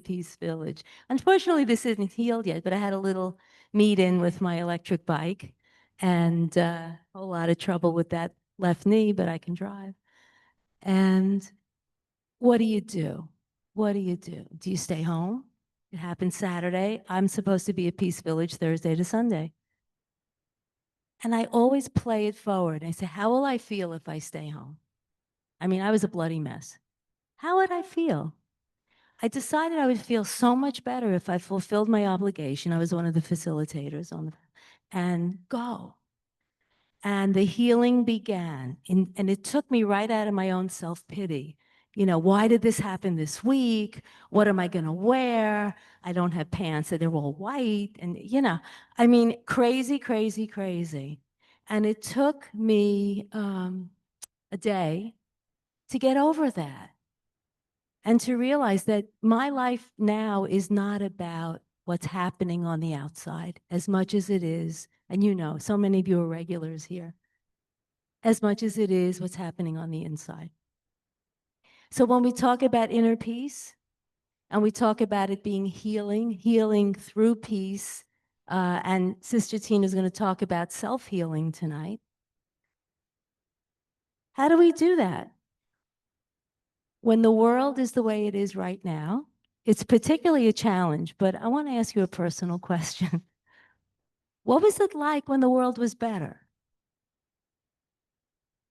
Peace Village. Unfortunately, this isn't healed yet, but I had a little meet-in with my electric bike and a whole lot of trouble with that left knee, but I can drive. And what do you do? What do you do? Do you stay home? It happened Saturday. I'm supposed to be at Peace Village Thursday to Sunday. And I always play it forward. I say, how will I feel if I stay home? I mean, I was a bloody mess. How would I feel? I decided I would feel so much better if I fulfilled my obligation. I was one of the facilitators and go. And the healing began. And it took me right out of my own self-pity. You know, why did this happen this week? What am I going to wear? I don't have pants, so they're all white. And, you know, I mean, crazy, crazy, crazy. And it took me a day to get over that and to realize that my life now is not about what's happening on the outside as much as it is, and you know, so many of you are regulars here, as much as it is what's happening on the inside. So when we talk about inner peace, and we talk about it being healing through peace, and Sister Tina is going to talk about self-healing tonight. How do we do that? When the world is the way it is right now, it's particularly a challenge, but I want to ask you a personal question. What was it like when the world was better?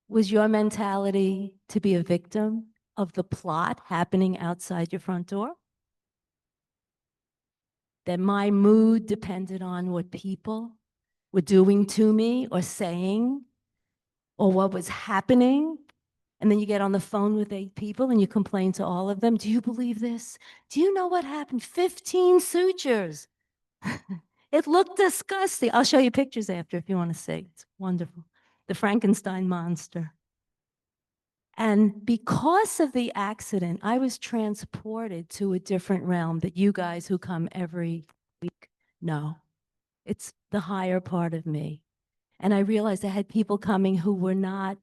Was your mentality to be a victim of the plot happening outside your front door? That my mood depended on what people were doing to me or saying or what was happening? And then you get on the phone with 8 people and you complain to all of them. Do you believe this? Do you know what happened? 15 sutures. It looked disgusting. I'll show you pictures after if you want to see. It's wonderful. The Frankenstein monster. And because of the accident, I was transported to a different realm that you guys who come every week know. It's the higher part of me. And I realized I had people coming who were not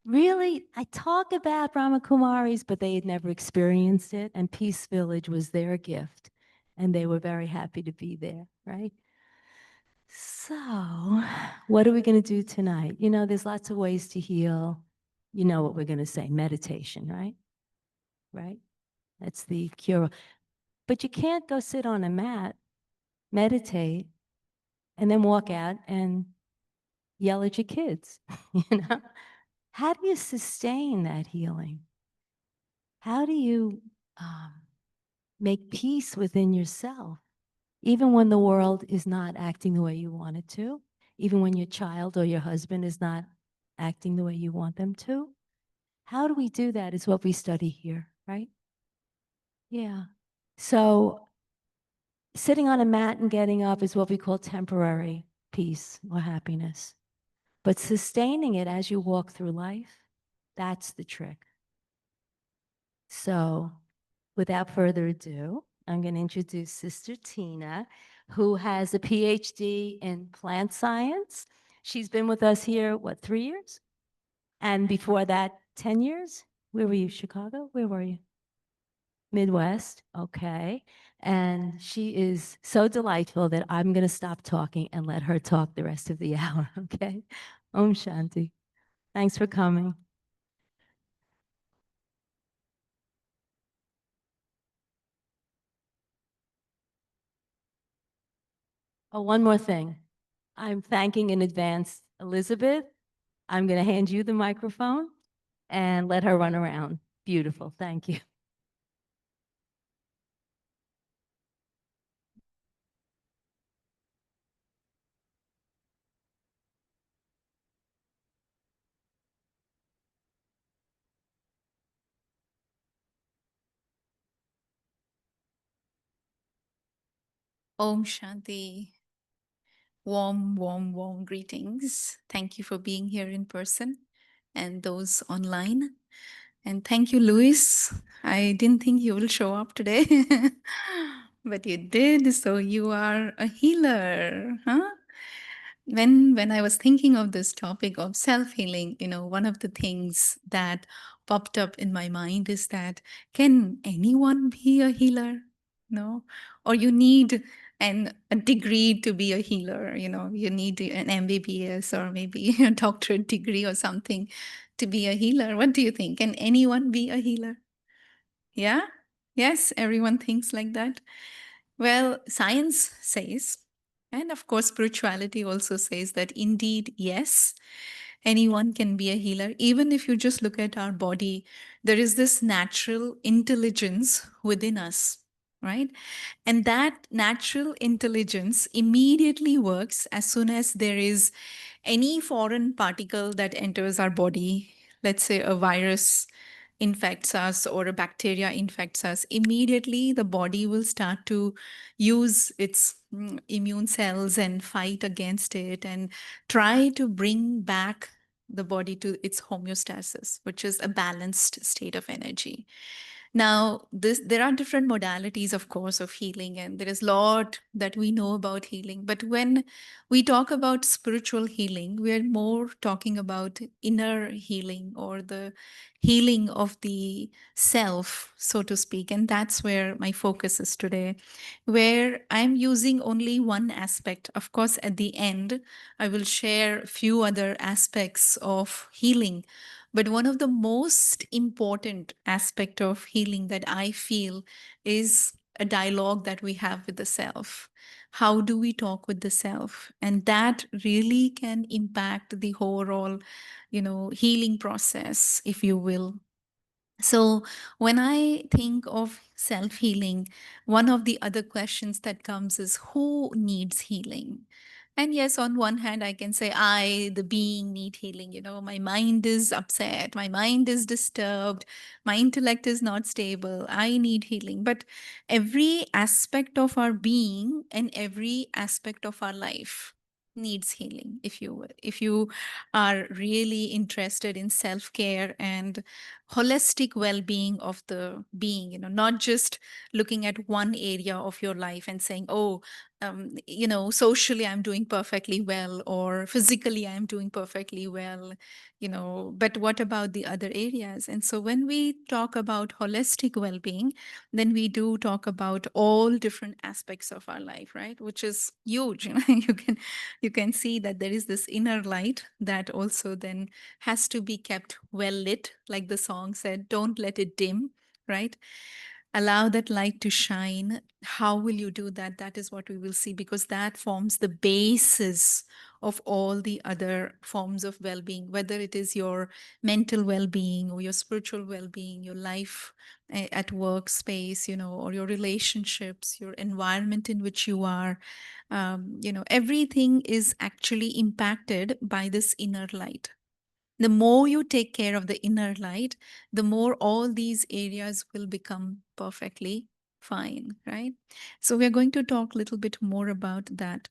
really, I talk about Brahma Kumaris, but they had never experienced it. And Peace Village was their gift. And they were very happy to be there, right? So, what are we going to do tonight? You know, there's lots of ways to heal. You know what we're going to say, meditation, right? Right? That's the cure. But you can't go sit on a mat, meditate, and then walk out and yell at your kids, you know? How do you sustain that healing? How do you make peace within yourself, even when the world is not acting the way you want it to, even when your child or your husband is not acting the way you want them to? How do we do that is what we study here, right? Yeah. So sitting on a mat and getting up is what we call temporary peace or happiness. But sustaining it as you walk through life, that's the trick. So without further ado, I'm going to introduce Sister Tina, who has a Ph.D. in plant science. She's been with us here, what, 3 years? And before that, 10 years? Where were you, Chicago? Where were you? Midwest, okay. And she is so delightful that I'm going to stop talking and let her talk the rest of the hour, okay? Om Shanti. Thanks for coming. Oh, one more thing. I'm thanking in advance Elizabeth. I'm going to hand you the microphone and let her run around. Beautiful. Thank you. Om Shanti. Warm, warm, warm greetings. Thank you for being here in person and those online. And thank you, Louis. I didn't think you will show up today, but you did. So you are a healer, huh? When I was thinking of this topic of self-healing, one of the things that popped up in my mind is that, can anyone be a healer? No, or you need a degree to be a healer. You need an MBBS or maybe a doctorate degree or something to be a healer. What do you think? Can anyone be a healer? Yeah? Yes, everyone thinks like that. Well, science says, and of course, spirituality also says that indeed, yes, anyone can be a healer. Even if you just look at our body, there is this natural intelligence within us, right? And that natural intelligence immediately works as soon as there is any foreign particle that enters our body. Let's say a virus infects us or a bacteria infects us, immediately the body will start to use its immune cells and fight against it and try to bring back the body to its homeostasis, which is a balanced state of energy. Now, there are different modalities, of course, of healing, and there is a lot that we know about healing. But when we talk about spiritual healing, we are more talking about inner healing or the healing of the self, so to speak. And that's where my focus is today, where I'm using only one aspect. Of course, at the end, I will share a few other aspects of healing. But one of the most important aspect of healing that I feel is a dialogue that we have with the self. How do we talk with the self? And that really can impact the overall, healing process, if you will. So, when I think of self healing, one of the other questions that comes is, who needs healing? And yes, on one hand, I can say, I, the being, need healing. My mind is upset, my mind is disturbed, my intellect is not stable. I need healing. But every aspect of our being and every aspect of our life needs healing, if you will. If you are really interested in self care and holistic well-being of the being, not just looking at one area of your life and saying, oh, socially I'm doing perfectly well, or physically I'm doing perfectly well, but what about the other areas? And so when we talk about holistic well-being, then we do talk about all different aspects of our life, right? Which is huge. You can see that there is this inner light that also then has to be kept well lit, like the song said, don't let it dim, right? Allow that light to shine. How will you do that? That is what we will see, because that forms the basis of all the other forms of well being, whether it is your mental well being or your spiritual well being, your life at workspace, or your relationships, your environment in which you are. Everything is actually impacted by this inner light. The more you take care of the inner light, the more all these areas will become perfectly fine, right? So we're going to talk a little bit more about that.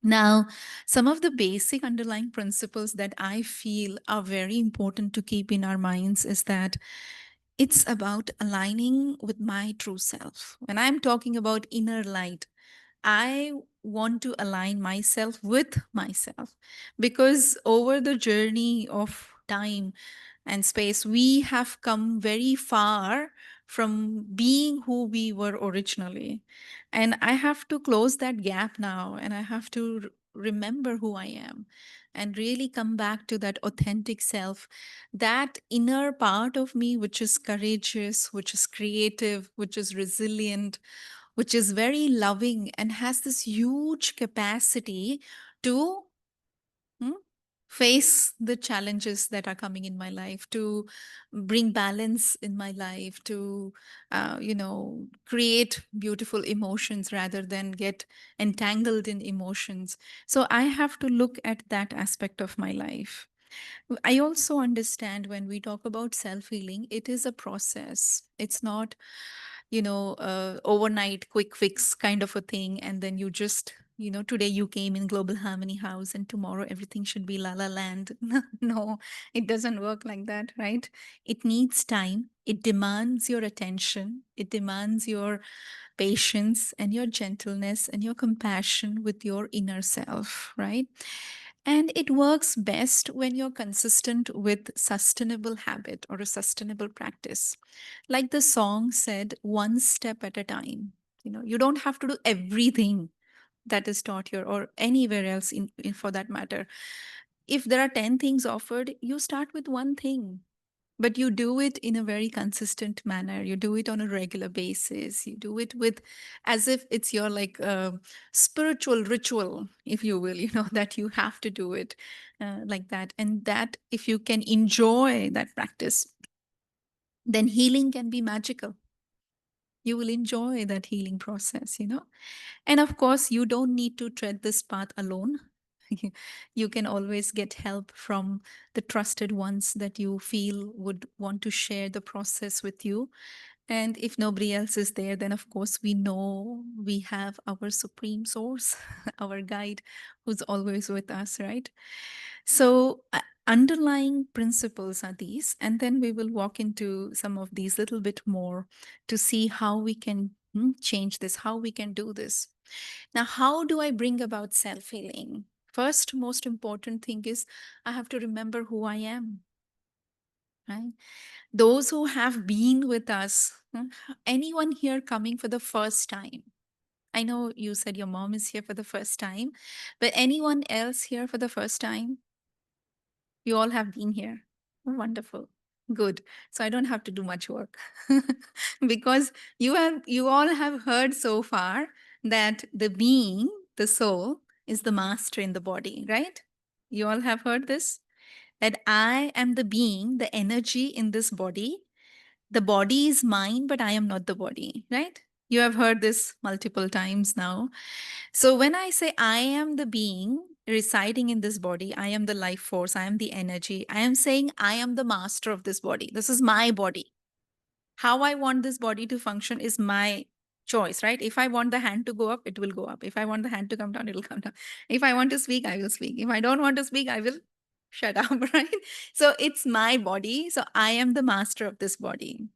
Now, some of the basic underlying principles that I feel are very important to keep in our minds is that it's about aligning with my true self. When I'm talking about inner light, I want to align myself with myself, because over the journey of time and space, we have come very far from being who we were originally. And I have to close that gap now, and I have to remember who I am and really come back to that authentic self, that inner part of me, which is courageous, which is creative, which is resilient, which is very loving and has this huge capacity to hmm, face the challenges that are coming in my life, to bring balance in my life, to create beautiful emotions rather than get entangled in emotions. So I have to look at that aspect of my life. I also understand when we talk about self healing, it is a process. It's not, overnight quick fix kind of a thing. And then you just, today you came in Global Harmony House and tomorrow everything should be la la land. No, it doesn't work like that, right? It needs time. It demands your attention. It demands your patience and your gentleness and your compassion with your inner self, right? And it works best when you're consistent with sustainable habit or a sustainable practice. Like the song said, one step at a time. You don't have to do everything that is taught here or anywhere else for that matter. If there are 10 things offered, you start with one thing, but you do it in a very consistent manner. You do it on a regular basis. You do it with as if it's your like spiritual ritual, if you will, that you have to do it like that. And that if you can enjoy that practice, then healing can be magical. You will enjoy that healing process. And of course, you don't need to tread this path alone. You can always get help from the trusted ones that you feel would want to share the process with you. And if nobody else is there, then of course we know we have our supreme source, our guide who's always with us, right? So, underlying principles are these, and then we will walk into some of these little bit more to see how we can change this, how we can do this. Now, how do I bring about self healing? First, most important thing is I have to remember who I am, right? Those who have been with us, anyone here coming for the first time? I know you said your mom is here for the first time, but anyone else here for the first time? You all have been here. Oh, wonderful. Good. So I don't have to do much work because you all have heard so far that the being, the soul, is the master in the body, right? You all have heard this? That I am the being, the energy in this body. The body is mine, but I am not the body, right? You have heard this multiple times now. So when I say I am the being residing in this body, I am the life force, I am the energy, I am saying I am the master of this body. This is my body. How I want this body to function is my choice, right? If I want the hand to go up, it will go up. If I want the hand to come down, it'll come down. If I want to speak, I will speak. If I don't want to speak, I will shut up, right? So it's my body. So I am the master of this body.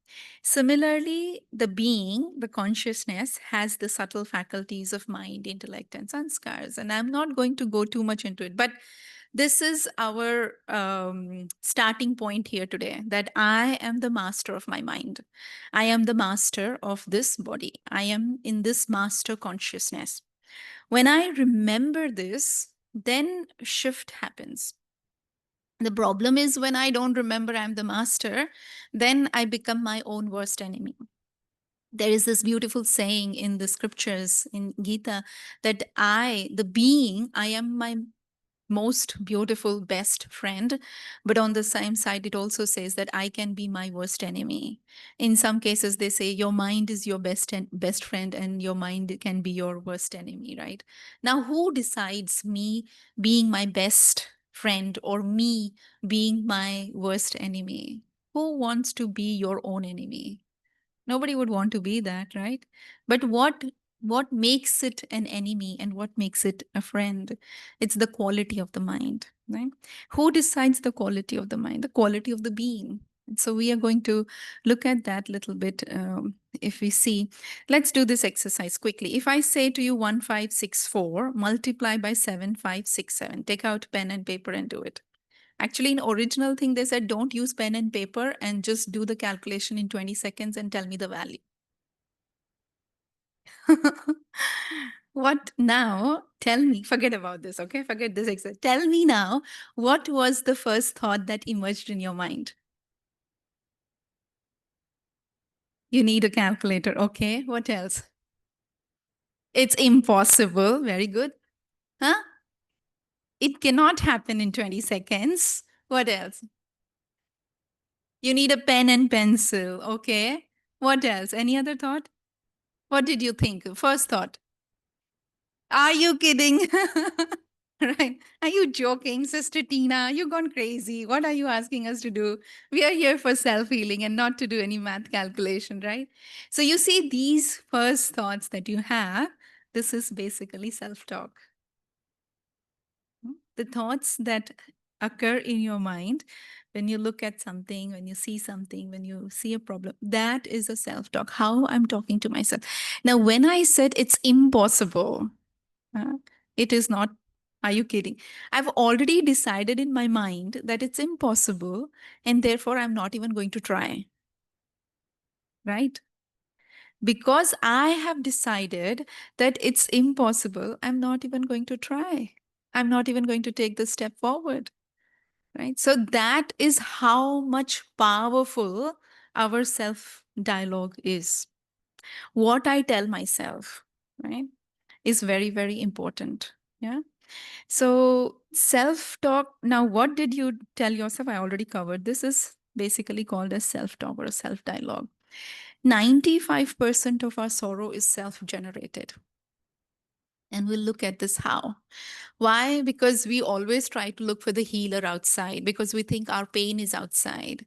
Similarly, the being, the consciousness, has the subtle faculties of mind, intellect, and sanskars. And I'm not going to go too much into it, but this is our starting point here today, that I am the master of my mind. I am the master of this body. I am in this master consciousness. When I remember this, then shift happens. The problem is when I don't remember I'm the master, then I become my own worst enemy. There is this beautiful saying in the scriptures in Gita that the being, I am my most beautiful best friend, but on the same side it also says that I can be my worst enemy. In some cases they say your mind is your best friend and your mind can be your worst enemy, right? Now who decides me being my best friend or me being my worst enemy? Who wants to be your own enemy? Nobody would want to be that, right? But what makes it an enemy and what makes it a friend? It's the quality of the mind, right? Who decides the quality of the mind? The quality of the being. So we are going to look at that little bit. If we see, let's do this exercise quickly. If I say to you 1564 multiply by 7567, take out pen and paper and do it. Actually, in original thing, they said don't use pen and paper and just do the calculation in 20 seconds and tell me the value. What now? Tell me, forget about this, okay? Forget this exercise. Tell me now, what was the first thought that emerged in your mind? You need a calculator, okay? What else? It's impossible. Very good. Huh? It cannot happen in 20 seconds. What else? You need a pen and pencil, okay? What else? Any other thought? What did you think? First thought. Are you kidding? Right. Are you joking, Sister Tina? You gone crazy. What are you asking us to do? We are here for self healing and not to do any math calculation, right? So you see, these first thoughts that you have, this is basically self talk. The thoughts that occur in your mind when you look at something, when you see something, when you see a problem, that is a self talk, how I'm talking to myself. Now, when I said it's impossible, it is not Are you kidding? I've already decided in my mind that it's impossible, and therefore I'm not even going to try. Right? Because I have decided that it's impossible, I'm not even going to try. I'm not even going to take the step forward. Right? So that is how much powerful our self dialogue is. What I tell myself, right, is very, very important. Yeah. So self talk. Now, what did you tell yourself? I already covered. This is basically called as self talk or a self dialogue. 95% of our sorrow is self generated. And we'll look at this how. Why? Because we always try to look for the healer outside because we think our pain is outside,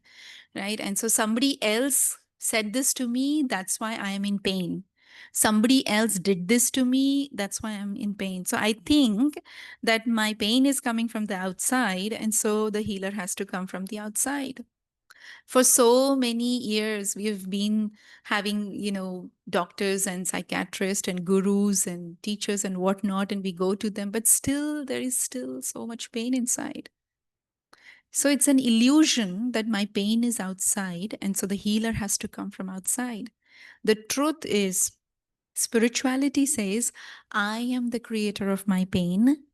right? And so somebody else said this to me, that's why I am in pain. Somebody else did this to me, that's why I'm in pain. So I think that my pain is coming from the outside, and so the healer has to come from the outside. For so many years we've been having, doctors and psychiatrists and gurus and teachers and whatnot, and we go to them, but still there is still so much pain inside. So it's an illusion that my pain is outside, and so the healer has to come from outside. The truth is, spirituality says, I am the creator of my pain,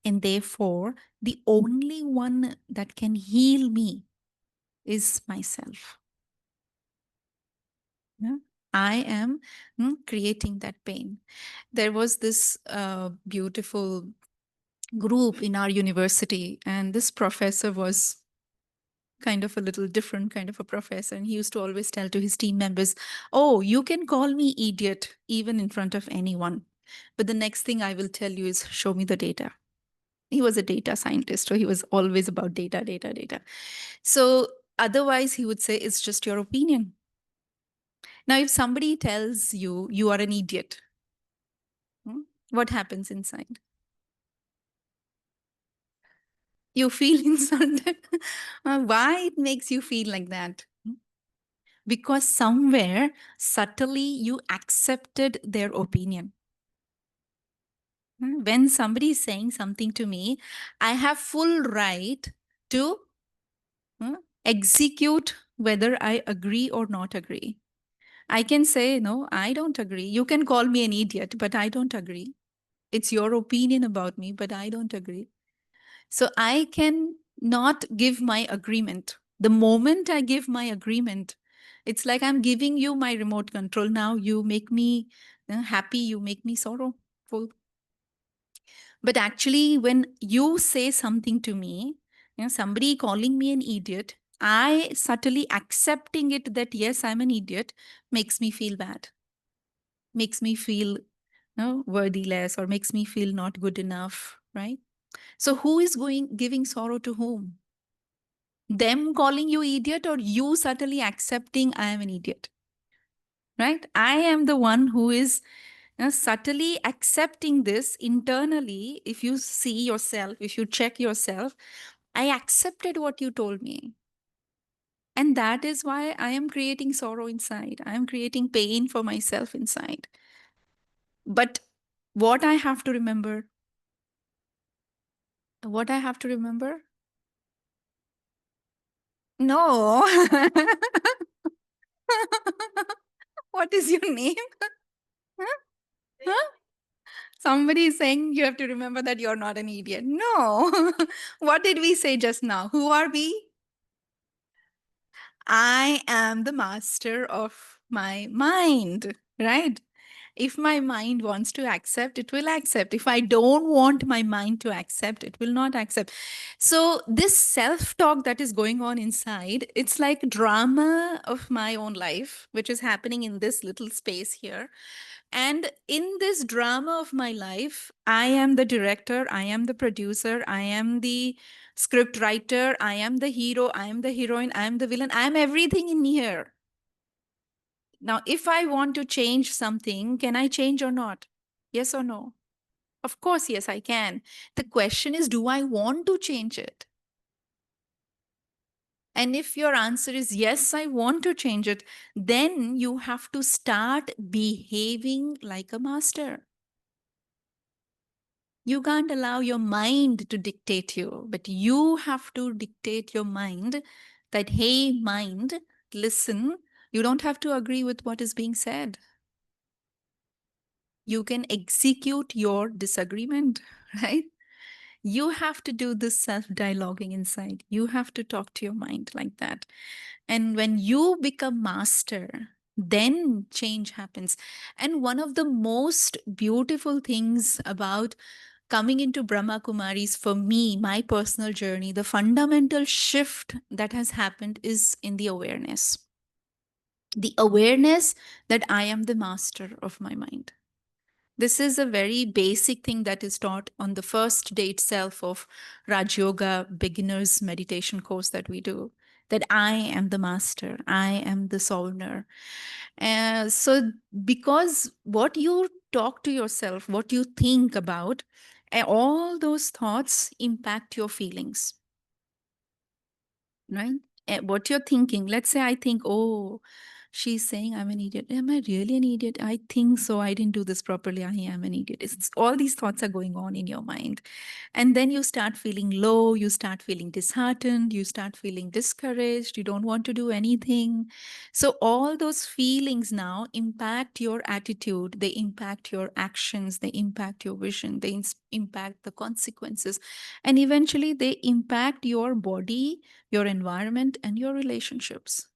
and therefore the only one that can heal me is myself. Yeah. I am creating that pain. There was this beautiful group in our university, and this professor was kind of a little different kind of a professor. And he used to always tell to his team members, oh, you can call me idiot even in front of anyone. But the next thing I will tell you is show me the data. He was a data scientist, so he was always about data, data, data. So otherwise, he would say, it's just your opinion. Now, if somebody tells you you are an idiot, what happens inside? You feel insulted. Why it makes you feel like that? Because somewhere subtly you accepted their opinion. When somebody is saying something to me, I have full right to execute whether I agree or not agree. I can say, no, I don't agree. You can call me an idiot, but I don't agree. It's your opinion about me, but I don't agree. So I can not give my agreement. The moment I give my agreement, it's like I'm giving you my remote control. Now you make me happy, you make me sorrowful. But actually, when you say something to me, somebody calling me an idiot, I subtly accepting it that yes, I'm an idiot makes me feel bad, makes me feel worthless, or makes me feel not good enough, right? So who is giving sorrow to whom? Them calling you idiot, or you subtly accepting I am an idiot? Right? I am the one who is subtly accepting this internally. If you see yourself, if you check yourself, I accepted what you told me. And that is why I am creating sorrow inside. I am creating pain for myself inside. But what I have to remember, what I have to remember? No. What is your name? Huh? Huh? Somebody is saying you have to remember that you're not an idiot. No. What did we say just now? Who are we? I am the master of my mind, right? If my mind wants to accept, it will accept. If I don't want my mind to accept, it will not accept. So this self-talk that is going on inside, it's like drama of my own life, which is happening in this little space here. And in this drama of my life, I am the director, I am the producer, I am the script writer, I am the hero, I am the heroine, I am the villain, I am everything in here. Now, if I want to change something, can I change or not? Yes or no? Of course, yes, I can. The question is, do I want to change it? And if your answer is yes, I want to change it, then you have to start behaving like a master. You can't allow your mind to dictate you, but you have to dictate your mind that, hey, mind, listen, you don't have to agree with what is being said. You can execute your disagreement, right? You have to do this self dialoguing inside. You have to talk to your mind like that. And when you become master, then change happens. And one of the most beautiful things about coming into Brahma Kumaris, for me, my personal journey, the fundamental shift that has happened is in the awareness. The awareness that I am the master of my mind. This is a very basic thing that is taught on the first day itself of Raj Yoga beginners meditation course that we do. That I am the master, I am the sovereigner. So, because what you talk to yourself, what you think about, all those thoughts impact your feelings, right? What you're thinking, let's say I think, oh, she's saying I'm an idiot. Am I really an idiot? I think so. I didn't do this properly. I am an idiot. All these thoughts are going on in your mind. And then you start feeling low. You start feeling disheartened. You start feeling discouraged. You don't want to do anything. So, all those feelings now impact your attitude. They impact your actions. They impact your vision. They impact the consequences. And eventually, they impact your body, your environment, and your relationships.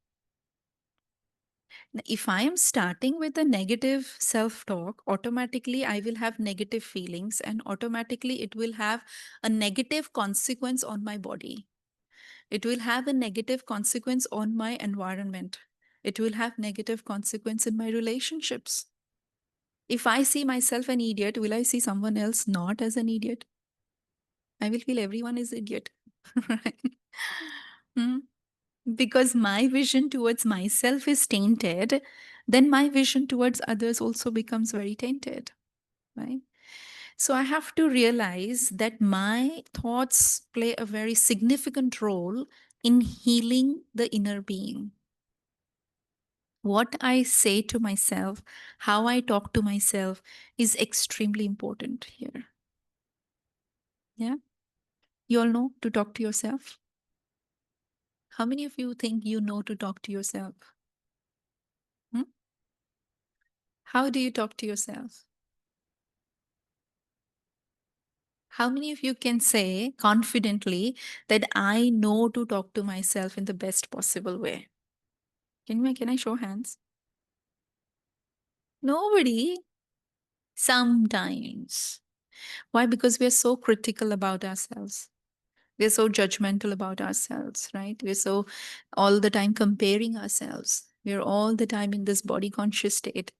If I am starting with a negative self talk, automatically I will have negative feelings, and automatically it will have a negative consequence on my body. It will have a negative consequence on my environment. It will have negative consequence in my relationships. If I see myself an idiot, will I see someone else not as an idiot? I will feel everyone is idiot. Right? Hmm? Because my vision towards myself is tainted, then my vision towards others also becomes very tainted, right? So I have to realize that my thoughts play a very significant role in healing the inner being. What I say to myself, how I talk to myself is extremely important here. Yeah. You all know to talk to yourself? How many of you think you know to talk to yourself? Hmm? How do you talk to yourself? How many of you can say confidently that I know to talk to myself in the best possible way? Can I show hands? Nobody. Sometimes. Why? Because we are so critical about ourselves. We're so judgmental about ourselves, right? We're so all the time comparing ourselves. We're all the time in this body conscious state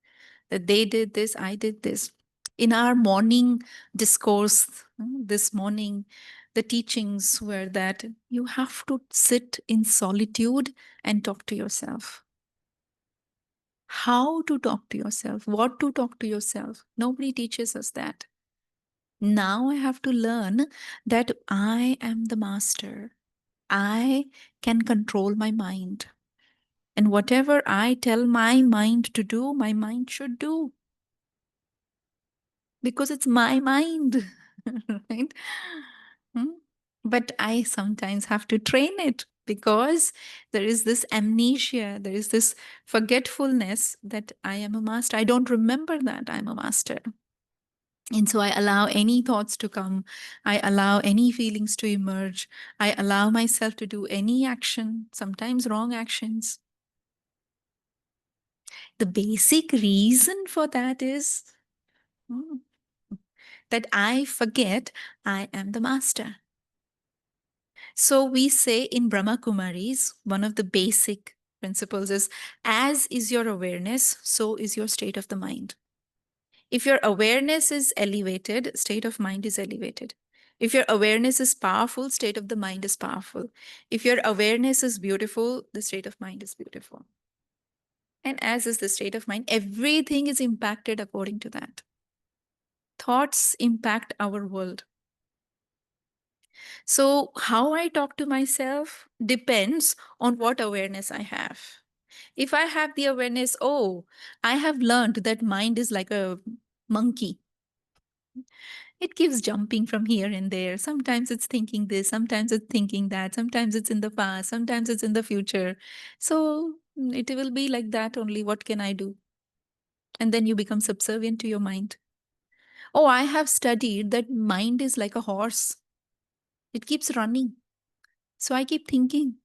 that they did this, I did this. In our morning discourse this morning, the teachings were that you have to sit in solitude and talk to yourself. How to talk to yourself, what to talk to yourself. Nobody teaches us that. Now I have to learn that I am the master. I can control my mind. And whatever I tell my mind to do, my mind should do. Because it's my mind, right? Hmm? But I sometimes have to train it because there is this amnesia, there is this forgetfulness that I am a master. I don't remember that I'm a master. And so I allow any thoughts to come. I allow any feelings to emerge. I allow myself to do any action, sometimes wrong actions. The basic reason for that is hmm, that I forget I am the master. So we say in Brahma Kumaris, one of the basic principles is as is your awareness, so is your state of the mind. If your awareness is elevated, state of mind is elevated. If your awareness is powerful, state of the mind is powerful. If your awareness is beautiful, the state of mind is beautiful. And as is the state of mind, everything is impacted according to that. Thoughts impact our world. So, how I talk to myself depends on what awareness I have. If I have the awareness, oh, I have learned that mind is like a monkey. It keeps jumping from here and there. Sometimes it's thinking this, sometimes it's thinking that, sometimes it's in the past, sometimes it's in the future. So it will be like that only. What can I do? And then you become subservient to your mind. Oh, I have studied that mind is like a horse. It keeps running. So I keep thinking.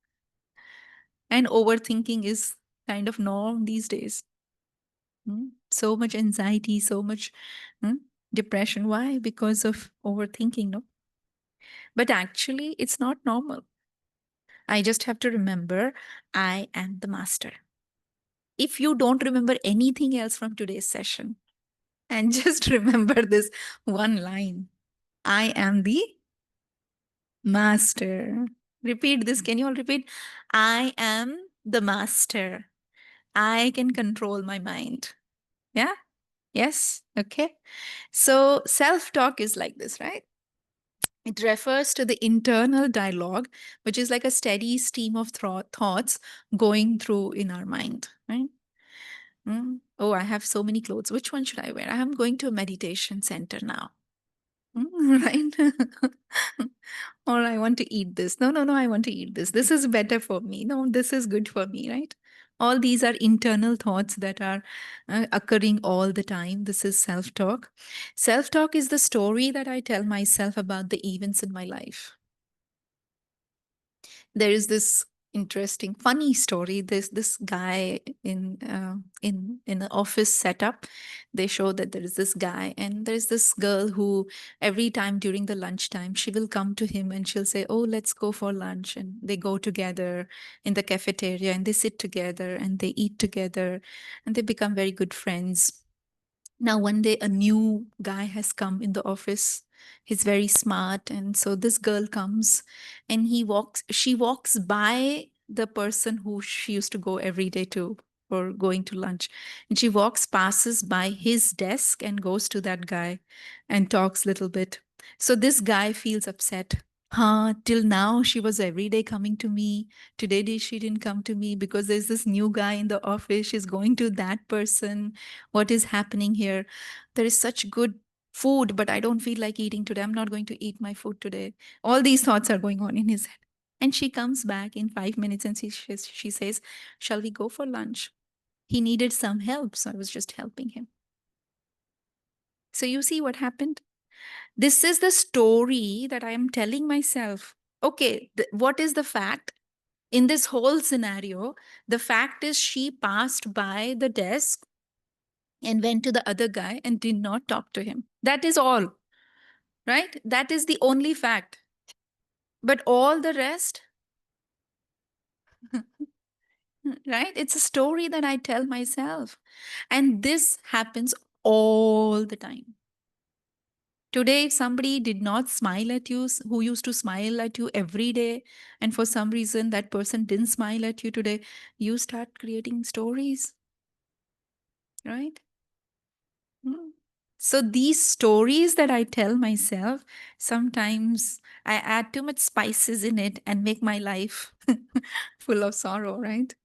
And overthinking is kind of norm these days. So much anxiety, so much hmm, depression. Why? Because of overthinking, no? But actually, it's not normal. I just have to remember I am the master. If you don't remember anything else from today's session, and just remember this one line, I am the master. Repeat this. Can you all repeat? I am the master. I can control my mind. Yeah? Yes? Okay. So self talk is like this, right? It refers to the internal dialogue, which is like a steady stream of thoughts going through in our mind, right? Oh, I have so many clothes. Which one should I wear? I am going to a meditation center now. Right? Or I want to eat this. No, no, no, I want to eat this. This is better for me. No, this is good for me, right? All these are internal thoughts that are occurring all the time. This is self talk. Self talk is the story that I tell myself about the events in my life. There is this interesting funny story. There's this guy in an office setup. They show that there is this guy and there's this girl who every time during the lunchtime she will come to him and she'll say, oh, let's go for lunch. And they go together in the cafeteria and they sit together and they eat together and they become very good friends. Now one day a new guy has come in the office. He's very smart, and so this girl comes and she walks by the person who she used to go every day to for going to lunch, and she walks passes by his desk and goes to that guy and talks a little bit. So this guy feels upset. Till now she was every day coming to me. Today she didn't come to me because there's this new guy in the office. She's going to that person. What is happening here? There is such good food, but I don't feel like eating today. I'm not going to eat my food today. All these thoughts are going on in his head. And she comes back in 5 minutes and she says, shall we go for lunch? He needed some help, so I was just helping him. So you see what happened? This is the story that I am telling myself. Okay, what is the fact? In this whole scenario, the fact is she passed by the desk and went to the other guy and did not talk to him. That is all, right? That is the only fact. But all the rest, right? It's a story that I tell myself. And this happens all the time. Today, if somebody did not smile at you, who used to smile at you every day, and for some reason that person didn't smile at you today, you start creating stories, right? Mm. So these stories that I tell myself, sometimes I add too much spices in it and make my life full of sorrow, right?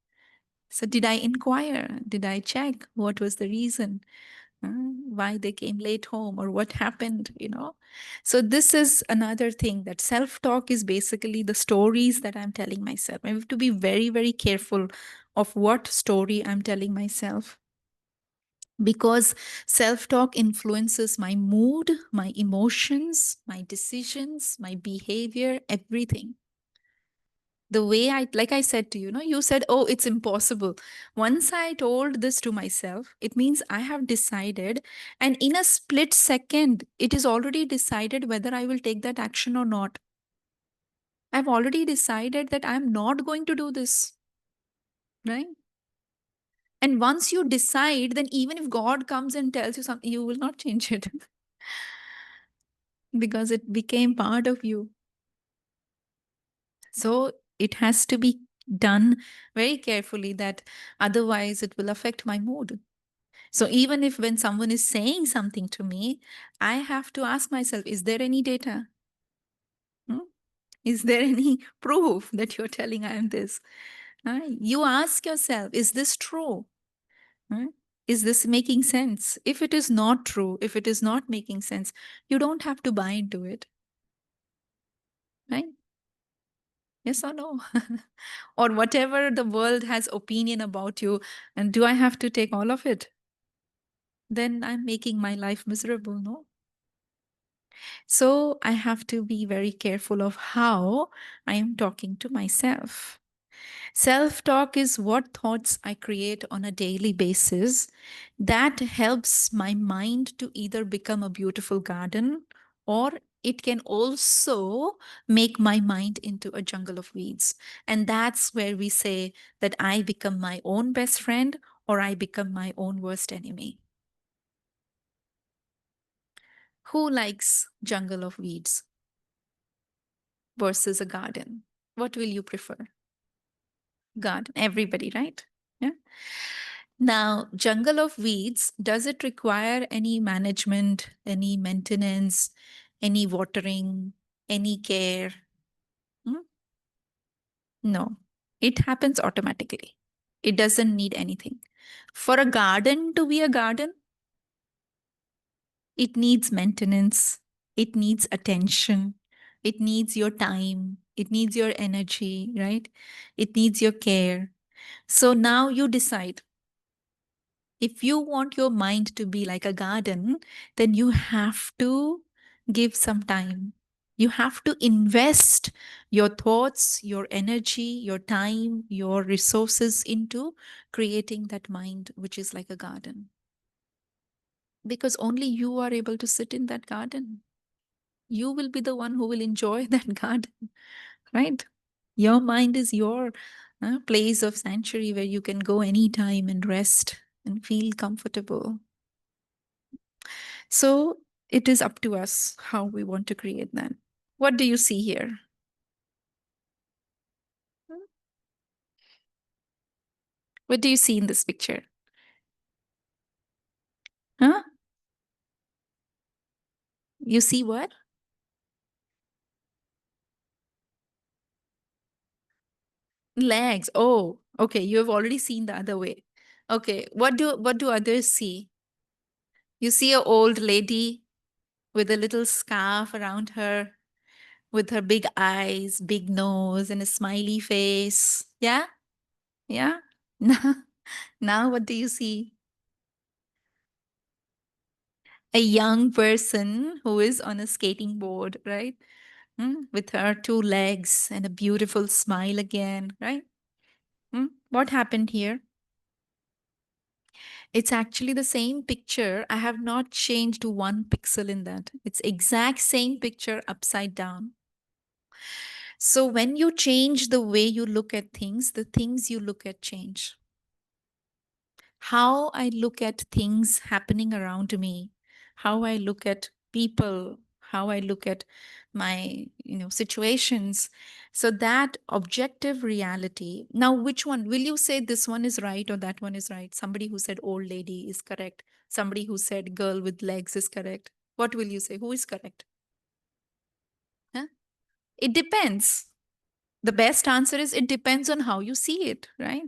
So did I inquire? Did I check what was the reason? Why they came late home or what happened. So this is another thing, that self-talk is basically the stories that I'm telling myself. I have to be very, very careful of what story I'm telling myself, because self-talk influences my mood, my emotions, my decisions, my behavior, everything. The way like I said to you, you said, oh, it's impossible. Once I told this to myself, it means I have decided, and in a split second it is already decided whether I will take that action or not. I've already decided that I'm not going to do this, right? And once you decide, then even if God comes and tells you something, you will not change it because it became part of you. So it has to be done very carefully, that otherwise it will affect my mood. So even if when someone is saying something to me, I have to ask myself, is there any data? Hmm? Is there any proof that you're telling I am this? You ask yourself, is this true? Hmm? Is this making sense? If it is not true, if it is not making sense, you don't have to buy into it. Right? Yes or no? Or whatever the world has opinion about you, and do I have to take all of it? Then I'm making my life miserable, no? So I have to be very careful of how I am talking to myself. Self talk is what thoughts I create on a daily basis that helps my mind to either become a beautiful garden, or it can also make my mind into a jungle of weeds. And that's where we say that I become my own best friend or I become my own worst enemy. Who likes jungle of weeds versus a garden? What will you prefer? Garden. Everybody, right? Yeah. Now, jungle of weeds, does it require any management, any maintenance, any watering, any care? Hmm? No, it happens automatically. It doesn't need anything. For a garden to be a garden, it needs maintenance, it needs attention, it needs your time, it needs your energy, right? It needs your care. So now you decide, if you want your mind to be like a garden, then you have to give some time. You have to invest your thoughts, your energy, your time, your resources into creating that mind, which is like a garden. Because only you are able to sit in that garden. You will be the one who will enjoy that garden, right? Your mind is your place of sanctuary where you can go anytime and rest and feel comfortable. So it is up to us how we want to create that. What do you see here? What do you see in this picture? Huh? You see what? Legs. Oh, okay. You have already seen the other way. Okay. What do others see? You see an old lady with a little scarf around her, with her big eyes, big nose, and a smiley face. Yeah? Yeah? Now what do you see? A young person who is on a skating board, right? With her two legs and a beautiful smile again, right? What happened here? It's actually the same picture. I have not changed one pixel in that. It's exact same picture upside down. So when you change the way you look at things, the things you look at change. How I look at things happening around me, how I look at people, how I look at my situations. So that objective reality. Now, which one will you say, this one is right or that one is right? Somebody who said old lady is correct. Somebody who said girl with legs is correct. What will you say? Who is correct? Huh? It depends. The best answer is it depends on how you see it, right?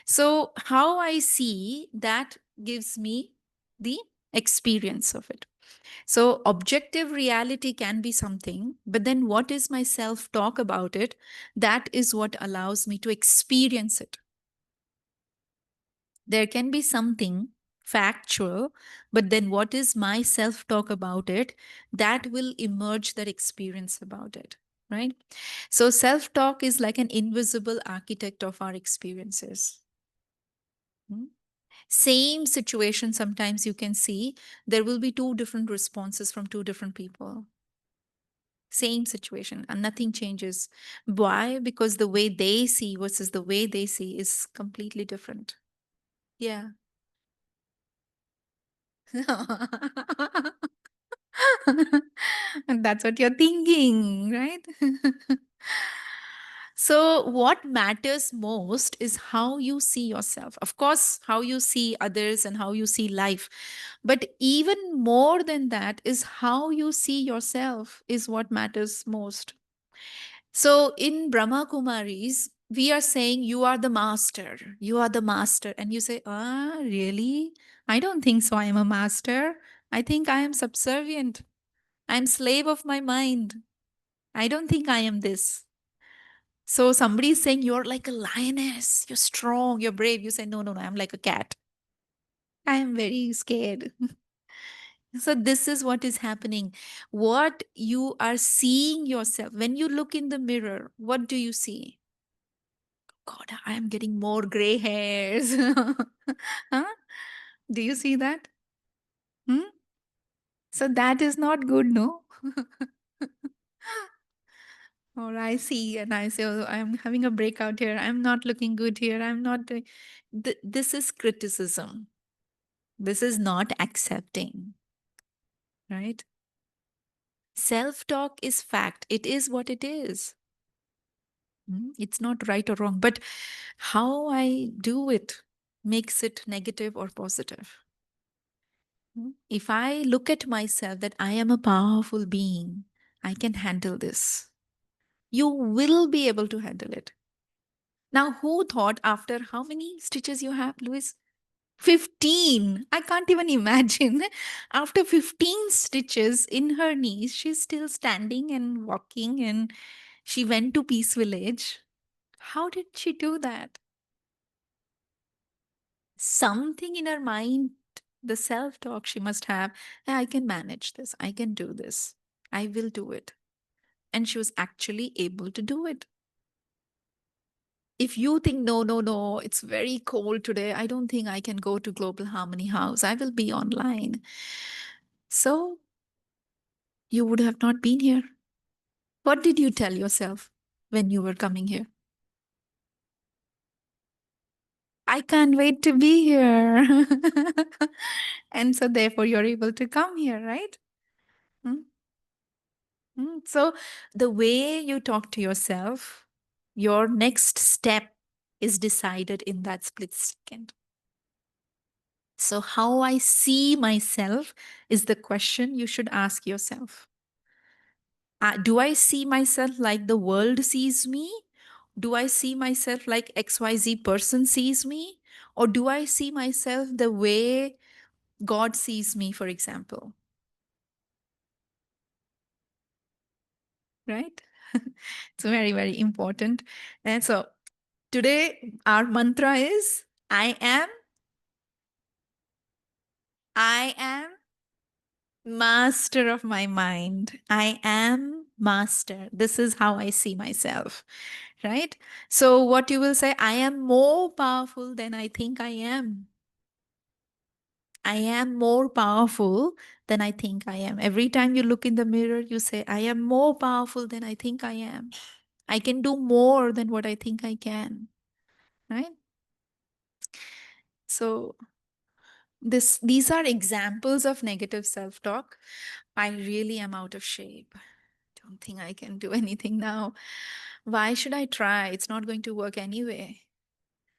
So, how I see that gives me the experience of it. So, objective reality can be something, but then what is my self talk about it? That is what allows me to experience it. There can be something factual, but then what is my self talk about it? That will emerge that experience about it, right? So, self talk is like an invisible architect of our experiences. Hmm? Same situation, sometimes you can see there will be two different responses from two different people. Same situation and nothing changes. Why? Because the way they see versus the way they see is completely different. Yeah. And that's what you're thinking, right? So, what matters most is how you see yourself. Of course, how you see others and how you see life. But even more than that is how you see yourself is what matters most. So, in Brahma Kumaris, We are saying, you are the master, you are the master. And you say, really? I don't think so. I am a master. I think I am subservient. I'm slave of my mind. I don't think I am this. So somebody is saying, you're like a lioness, you're strong, you're brave. You say, no, no, no, I'm like a cat. I am very scared. So this is what is happening. What you are seeing yourself, when you look in the mirror, what do you see? God, I am getting more gray hairs. Huh? Do you see that? Hmm? So that is not good, no? Or I see and I say, oh, I'm having a breakout here. I'm not looking good here. I'm not doing. This is criticism. This is not accepting, right? Self talk is fact. It is what it is. It's not right or wrong. But how I do it makes it negative or positive. If I look at myself that I am a powerful being, I can handle this. You will be able to handle it. Now, who thought after how many stitches you have, Louis? 15. I can't even imagine. After 15 stitches in her knees, she's still standing and walking, and she went to Peace Village. How did she do that? Something in her mind, the self talk she must have, "Hey, I can manage this. I can do this. I will do it." And she was actually able to do it. If you think, no, no, no, it's very cold today, I don't think I can go to Global Harmony House, I will be online. So you would have not been here. What did you tell yourself when you were coming here? I can't wait to be here. And so therefore you're able to come here, right? Hmm? So the way you talk to yourself, your next step is decided in that split second. So, how I see myself is the question you should ask yourself. Do I see myself like the world sees me? Do I see myself like XYZ person sees me? Or do I see myself the way God sees me, for example? Right? It's very, very important. And so, today, our mantra is I am master of my mind. I am master. This is how I see myself, right? So, what you will say, I am more powerful than I think I am. I am more powerful than I think I am. Every time you look in the mirror, you say, I am more powerful than I think I am. I can do more than what I think I can, right? So, these are examples of negative self talk. I really am out of shape. Don't think I can do anything now. Why should I try? It's not going to work anyway.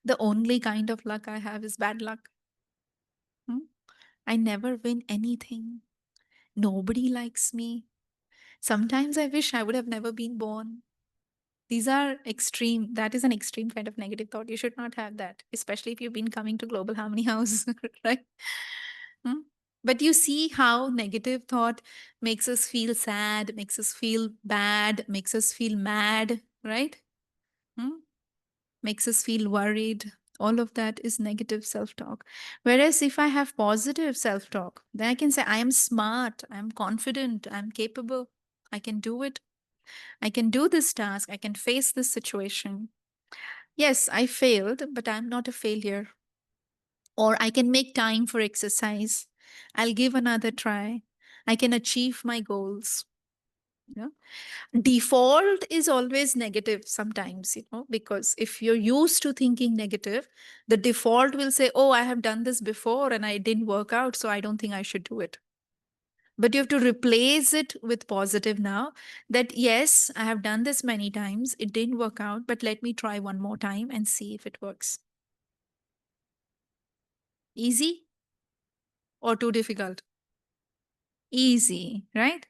The only kind of luck I have is bad luck. Hmm? I never win anything. Nobody likes me. Sometimes I wish I would have never been born. These are extreme. That is an extreme kind of negative thought. You should not have that, especially if you've been coming to Global Harmony House, right? Hmm? But you see how negative thought makes us feel sad, makes us feel bad, makes us feel mad, right? Hmm? Makes us feel worried. All of that is negative self talk. Whereas if I have positive self talk, then I can say, I am smart, I'm confident, I'm capable, I can do it. I can do this task, I can face this situation. Yes, I failed, but I'm not a failure. Or I can make time for exercise. I'll give another try. I can achieve my goals. Yeah. Default is always negative sometimes, because if you're used to thinking negative, the default will say, oh, I have done this before and I didn't work out, so I don't think I should do it. But you have to replace it with positive now, that yes, I have done this many times, it didn't work out, but let me try one more time and see if it works. Easy or too difficult? Easy, right?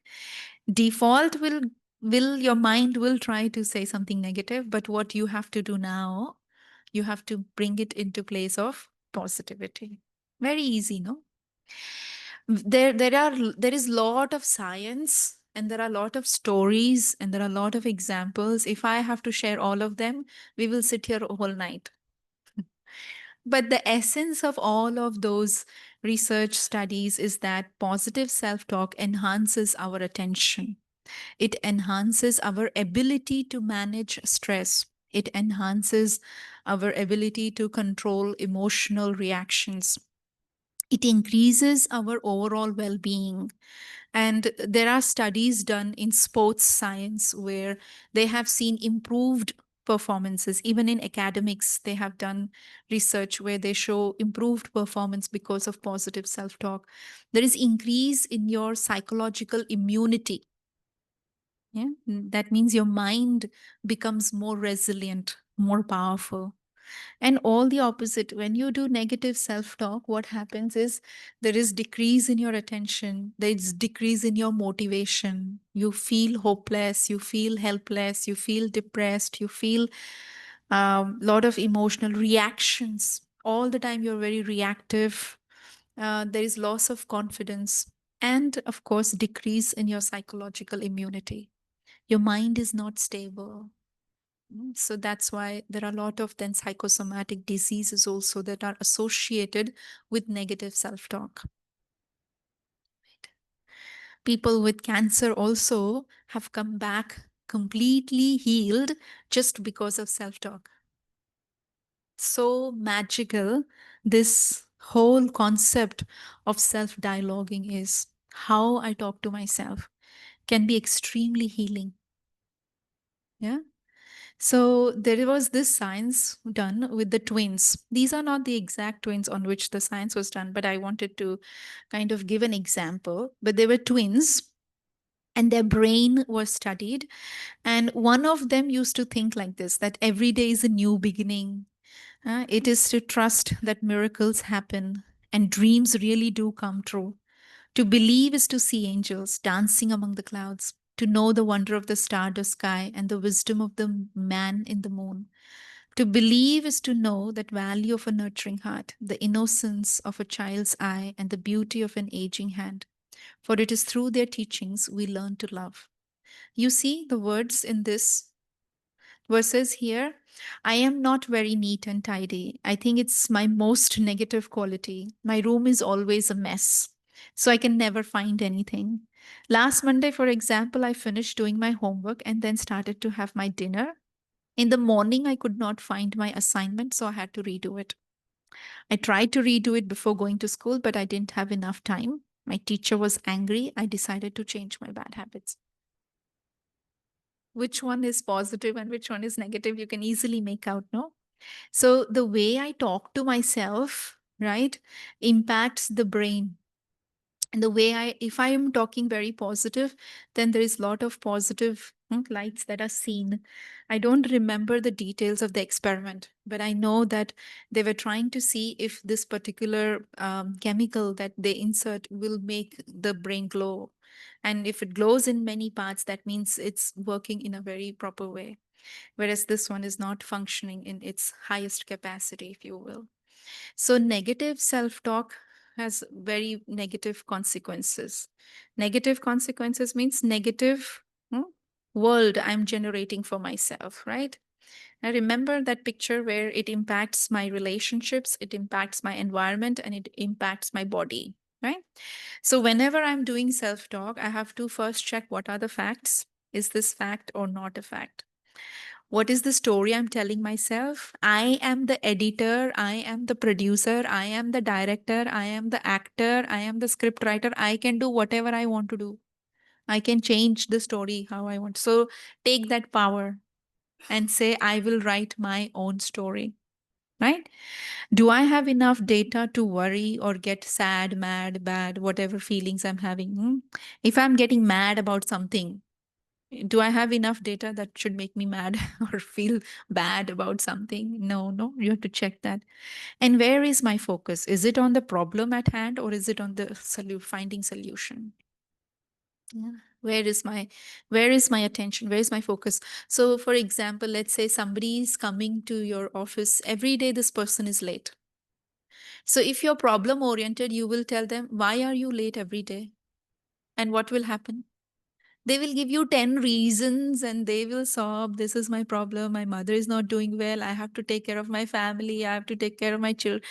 Default will Your mind will try to say something negative, but what you have to do now, you have to bring it into place of positivity. Very easy, no? There is lot of science, and there are a lot of stories, and there are a lot of examples. If I have to share all of them, we will sit here all night. But the essence of all of those research studies is that positive self-talk enhances our attention. It enhances our ability to manage stress. It enhances our ability to control emotional reactions. It increases our overall well being. And there are studies done in sports science where they have seen improved performances. Even in academics, they have done research where they show improved performance because of positive self talk. There is increase in your psychological immunity. Yeah, that means your mind becomes more resilient, more powerful. And all the opposite, when you do negative self-talk, what happens is there is decrease in your attention, there is decrease in your motivation. You feel hopeless, you feel helpless, you feel depressed, you feel a lot of emotional reactions. All the time you're very reactive. There is loss of confidence, and of course, decrease in your psychological immunity. Your mind is not stable. So that's why there are a lot of then psychosomatic diseases also that are associated with negative self-talk. People with cancer also have come back completely healed just because of self-talk. So magical this whole concept of self-dialoguing is. How I talk to myself can be extremely healing. Yeah. So there was this science done with the twins. These are not the exact twins on which the science was done, but I wanted to kind of give an example. But they were twins, and their brain was studied. And one of them used to think like this, that every day is a new beginning. It is to trust that miracles happen and dreams really do come true. To believe is to see angels dancing among the clouds, to know the wonder of the stardust sky and the wisdom of the man in the moon. To believe is to know that value of a nurturing heart, the innocence of a child's eye, and the beauty of an aging hand. For it is through their teachings we learn to love. You see the words in this verses here. I am not very neat and tidy. I think it's my most negative quality. My room is always a mess, so I can never find anything. Last Monday, for example, I finished doing my homework and then started to have my dinner. In the morning, I could not find my assignment, so I had to redo it. I tried to redo it before going to school, but I didn't have enough time. My teacher was angry. I decided to change my bad habits. Which one is positive and which one is negative, you can easily make out, no? So the way I talk to myself, right, impacts the brain. And the way if I am talking very positive, then there is a lot of positive lights that are seen. I don't remember the details of the experiment, but I know that they were trying to see if this particular chemical that they insert will make the brain glow. And if it glows in many parts, that means it's working in a very proper way. Whereas this one is not functioning in its highest capacity, if you will. So negative self-talk has very negative consequences. Negative consequences means negative world I'm generating for myself, right? I remember that picture where it impacts my relationships, it impacts my environment, and it impacts my body, right? So whenever I'm doing self-talk, I have to first check what are the facts. Is this fact or not a fact? What is the story I'm telling myself? I am the editor, I am the producer, I am the director, I am the actor, I am the script writer. I can do whatever I want to do. I can change the story how I want. So take that power and say, I will write my own story, right? Do I have enough data to worry or get sad, mad, bad, whatever feelings I'm having? If I'm getting mad about something, do I have enough data that should make me mad or feel bad about something? No, no, you have to check that. And where is my focus? Is it on the problem at hand or is it on the finding solution? Yeah. Where is my attention? Where is my focus? So for example, let's say somebody is coming to your office every day, this person is late. So if you're problem oriented, you will tell them, why are you late every day? And what will happen? They will give you 10 reasons and they will sob, this is my problem, my mother is not doing well, I have to take care of my family, I have to take care of my children,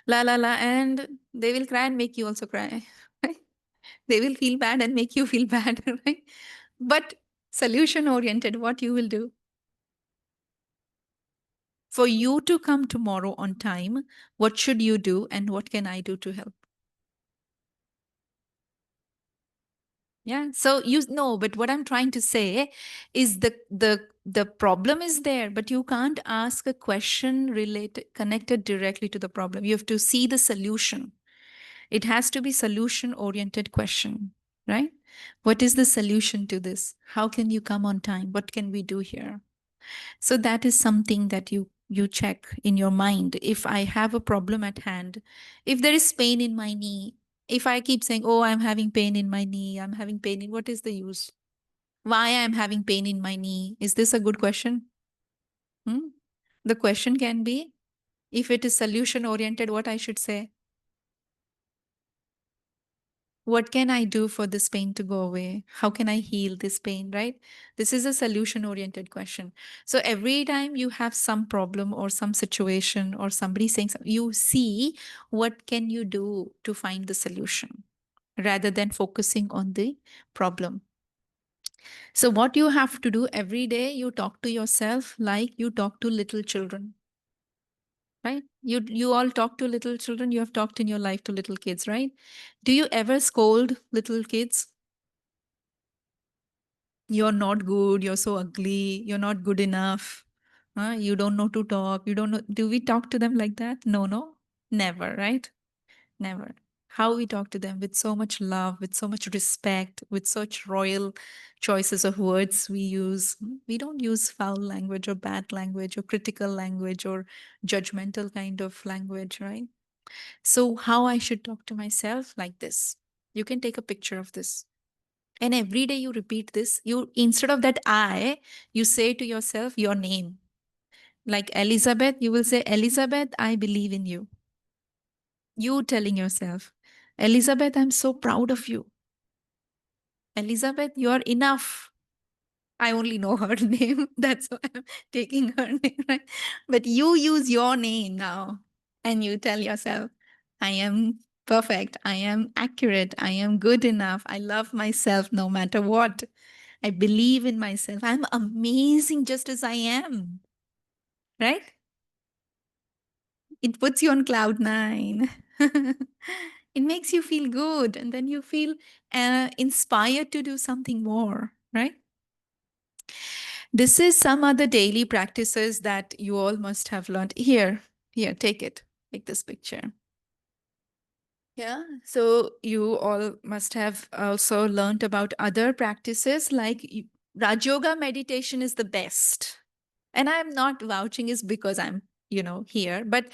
la la la, and they will cry and make you also cry. Right? They will feel bad and make you feel bad. Right? But solution oriented, what you will do? For you to come tomorrow on time, what should you do and what can I do to help? Yeah. So you know, but what I'm trying to say is the problem is there, but you can't ask a question related connected directly to the problem. You have to see the solution. It has to be solution oriented question, right? What is the solution to this? How can you come on time? What can we do here? So that is something that you check in your mind. If I have a problem at hand, if there is pain in my knee, if I keep saying, oh, I'm having pain in my knee, I'm having pain in, what is the use? Why I'm having pain in my knee? Is this a good question? Hmm? The question can be, if it is solution oriented, what I should say? What can I do for this pain to go away? How can I heal this pain, right? This is a solution oriented question. So every time you have some problem or some situation or somebody saying something, you see what can you do to find the solution rather than focusing on the problem. So what you have to do every day, you talk to yourself like you talk to little children, right? You all talk to little children. You have talked in your life to little kids, right? Do you ever scold little kids? You're not good, you're so ugly, you're not good enough, you don't know to talk, you don't know. Do we talk to them like that? No, no, never, right? Never. How we talk to them with so much love, with so much respect, with such royal choices of words we use. We don't use foul language or bad language or critical language or judgmental kind of language, right? So how I should talk to myself like this? You can take a picture of this. And every day you repeat this, you instead of that I, you say to yourself your name. Like Elizabeth, you will say, Elizabeth, I believe in you. You telling yourself, Elizabeth, I'm so proud of you. Elizabeth, you're enough. I only know her name. That's why I'm taking her name, right? But you use your name now and you tell yourself, I am perfect. I am accurate. I am good enough. I love myself no matter what. I believe in myself. I'm amazing just as I am, right? It puts you on cloud nine. It makes you feel good. And then you feel inspired to do something more, right? This is some other daily practices that you all must have learned. Here, take it. Take this picture. Yeah. So you all must have also learned about other practices like Raj Yoga meditation is the best. And I'm not vouching is because I'm, here, but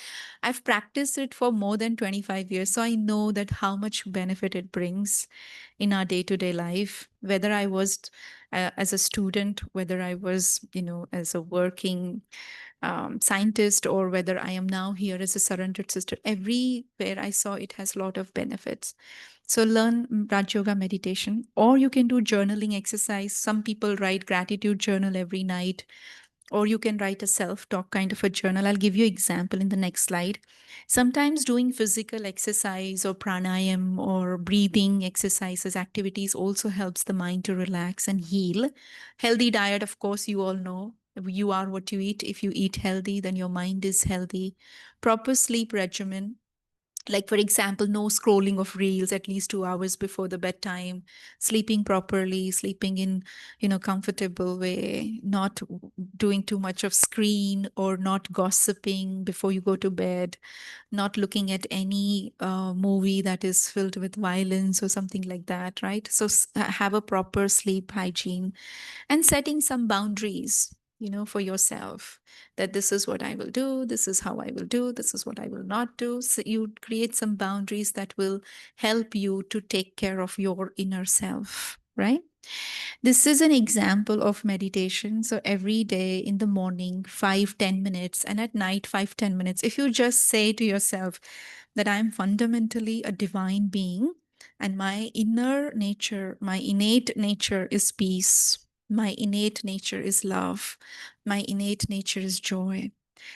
I've practiced it for more than 25 years. So I know that how much benefit it brings in our day-to-day life, whether I was as a student, whether I was, as a working scientist, or whether I am now here as a surrendered sister. Everywhere I saw it has a lot of benefits. So learn Raj Yoga meditation, or you can do journaling exercise. Some people write gratitude journal every night, or you can write a self-talk kind of a journal. I'll give you example in the next slide. Sometimes doing physical exercise or pranayam or breathing exercises, activities also helps the mind to relax and heal. Healthy diet, of course, you all know. You are what you eat. If you eat healthy, then your mind is healthy. Proper sleep regimen, like for example, no scrolling of reels at least 2 hours before the bedtime, sleeping properly, sleeping in comfortable way, not doing too much of screen, or not gossiping before you go to bed, not looking at any movie that is filled with violence or something like that, right? So have a proper sleep hygiene, and setting some boundaries, for yourself, that this is what I will do, this is how I will do, this is what I will not do. So you create some boundaries that will help you to take care of your inner self, right? This is an example of meditation. So every day in the morning, 5-10 minutes, and at night, 5-10 minutes. If you just say to yourself that I'm fundamentally a divine being and my inner nature, my innate nature is peace, my innate nature is love, my innate nature is joy.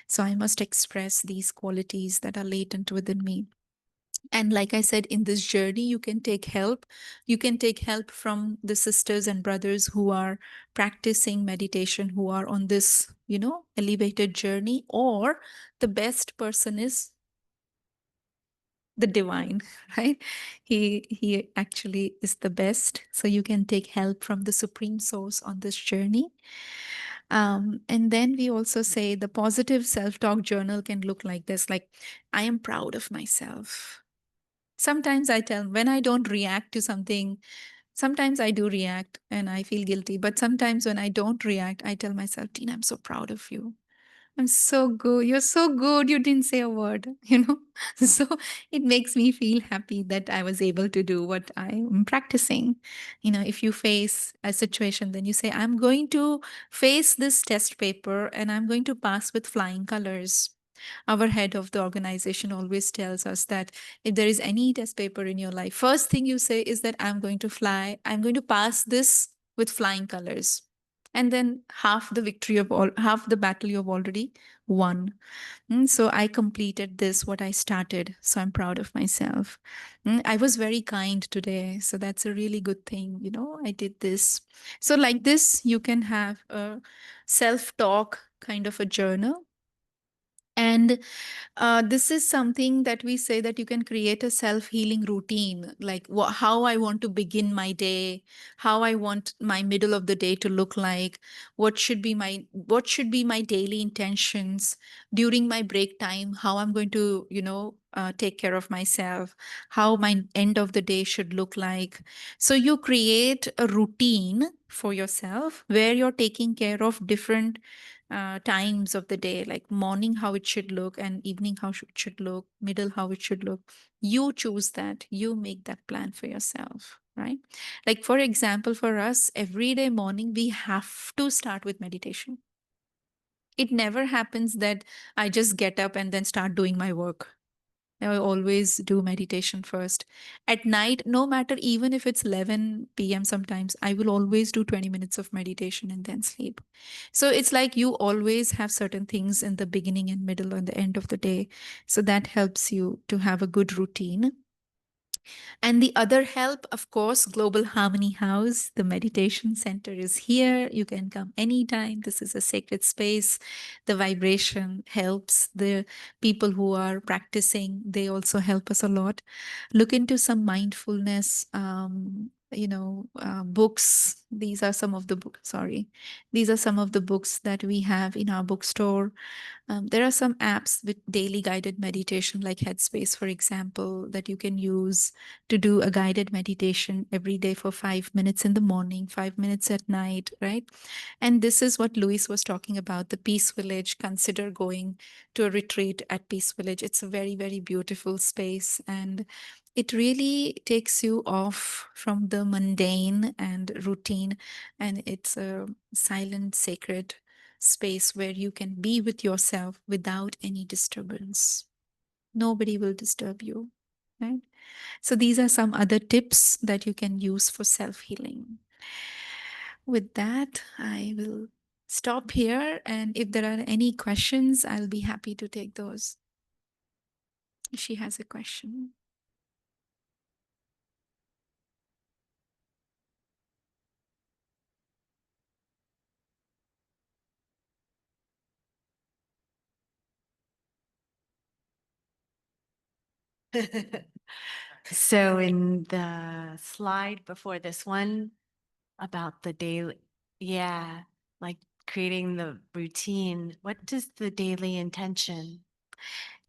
So I must express these qualities that are latent within me. And like I said, in this journey, you can take help. You can take help from the sisters and brothers who are practicing meditation, who are on this, elevated journey. Or the best person is the divine, right? He actually is the best. So you can take help from the supreme source on this journey. And then we also say the positive self-talk journal can look like this, like, I am proud of myself. Sometimes I tell when I don't react to something, sometimes I do react and I feel guilty. But sometimes when I don't react, I tell myself, Tina, I'm so proud of you. I'm so good. You're so good. You didn't say a word, So it makes me feel happy that I was able to do what I am practicing. If you face a situation, then you say, I'm going to face this test paper and I'm going to pass with flying colors. Our head of the organization always tells us that if there is any test paper in your life, first thing you say is that I'm going to fly, I'm going to pass this with flying colors. And then half the battle you've already won. So I completed this, what I started. So I'm proud of myself. I was very kind today. So that's a really good thing. I did this. So, like this, you can have a self talk kind of a journal. And this is something that we say that you can create a self-healing routine, like how I want to begin my day, how I want my middle of the day to look like, what should be my daily intentions during my break time, how I'm going to, take care of myself, how my end of the day should look like. So you create a routine for yourself where you're taking care of different times of the day, like morning, how it should look, and evening, how it should look, middle, how it should look. You choose that, you make that plan for yourself, right? Like, for example, for us, every day morning, we have to start with meditation. It never happens that I just get up and then start doing my work. I always do meditation first. At night, no matter even if it's 11 p.m. sometimes, I will always do 20 minutes of meditation and then sleep. So it's like you always have certain things in the beginning and middle and the end of the day. So that helps you to have a good routine. And the other help, of course, Global Harmony House, the meditation center is here. You can come anytime. This is a sacred space. The vibration helps the people who are practicing. They also help us a lot. Look into some mindfulness, books. These are some of the books. Sorry, these are some of the books that we have in our bookstore. There are some apps with daily guided meditation, like Headspace, for example, that you can use to do a guided meditation every day for 5 minutes in the morning, 5 minutes at night, right? And this is what Louis was talking about, the Peace Village. Consider going to a retreat at Peace Village. It's a very, very beautiful space. And it really takes you off from the mundane and routine. And it's a silent, sacred space where you can be with yourself without any disturbance. Nobody will disturb you, right? So these are some other tips that you can use for self-healing. With that, I will stop here. And if there are any questions, I'll be happy to take those. If she has a question. So in the slide before this one about the daily, yeah, like creating the routine, what does the daily intention?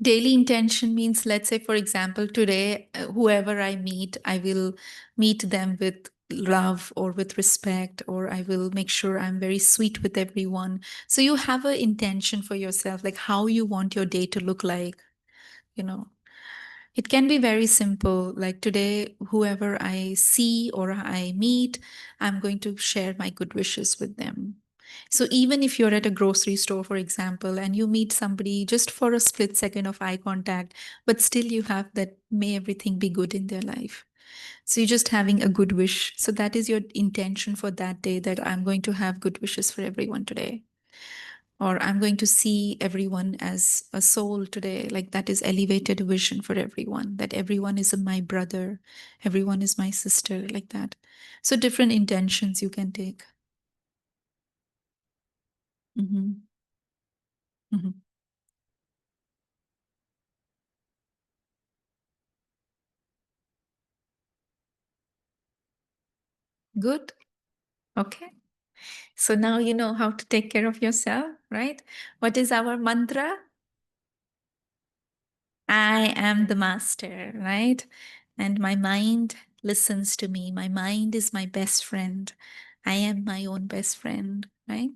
Daily intention means, let's say, for example, today, whoever I meet, I will meet them with love or with respect, or I will make sure I'm very sweet with everyone. So you have an intention for yourself, like how you want your day to look like, you know. It can be very simple. Like today, whoever I see or I meet, I'm going to share my good wishes with them. So even if you're at a grocery store, for example, and you meet somebody just for a split second of eye contact, but still you have that, may everything be good in their life. So you're just having a good wish. So that is your intention for that day, that I'm going to have good wishes for everyone today. Or I'm going to see everyone as a soul today. Like that is elevated vision for everyone, that everyone is my brother, everyone is my sister, like that. So different intentions you can take. Mhm. Mhm. Good. Okay. So now you know how to take care of yourself, right? What is our mantra? I am the master, right? And my mind listens to me. My mind is my best friend. I am my own best friend, right?